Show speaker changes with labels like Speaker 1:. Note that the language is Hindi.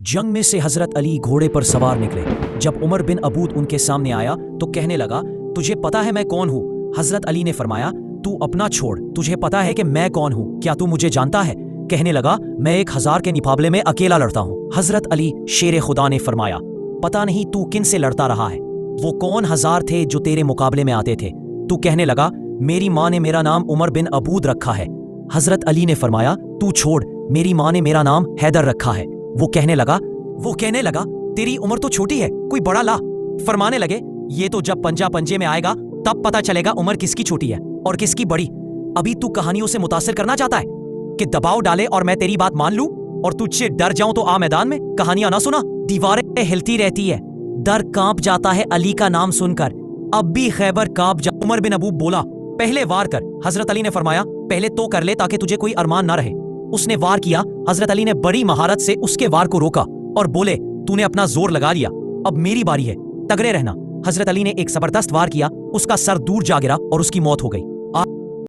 Speaker 1: जंग में से हजरत अली घोड़े पर सवार निकले। जब उमर बिन अबूद उनके सामने आया तो कहने लगा, तुझे पता है मैं कौन हूँ? हजरत अली ने फरमाया, तू अपना छोड़, तुझे पता है कि मैं कौन हूँ? क्या तू मुझे जानता है? कहने लगा, मैं 1000 के मुकाबले में अकेला लड़ता हूँ। हजरत अली शेर खुदा ने फरमाया, पता नहीं तू किन से लड़ता रहा है? वो कौन 1000 थे जो तेरे मुकाबले में आते थे? तू कहने लगा, मेरी माँ ने मेरा नाम उमर बिन अबूद रखा है। हजरत अली ने फरमाया, तू छोड़, मेरी माँ ने मेरा नाम हैदर रखा है। वो कहने लगा, तेरी उम्र तो छोटी है, कोई बड़ा ला। फरमाने लगे, ये तो जब पंजा पंजे में आएगा तब पता चलेगा उम्र किसकी छोटी है और किसकी बड़ी। अभी तू कहानियों से मुतासिर करना चाहता है कि दबाव डाले और मैं तेरी बात मान लूं और तुझसे डर जाऊं तो आ मैदान में। कहानियां ना सुना, दीवारें हिलती रहती है, दर कांप जाता है अली का नाम सुनकर, अब भी खैबर कांप जा। उमर बिन अबूब बोला, पहले वार कर। हजरत अली ने फरमाया, पहले तो कर ले ताकि तुझे कोई अरमान ना रहे। उसने वार किया। हजरत अली ने बड़ी महारत से उसके वार को रोका और बोले, तूने अपना जोर लगा लिया, अब मेरी बारी है, तगड़े रहना। हजरत अली ने एक जबरदस्त वार किया, उसका सर दूर जा गिरा और उसकी मौत हो गई।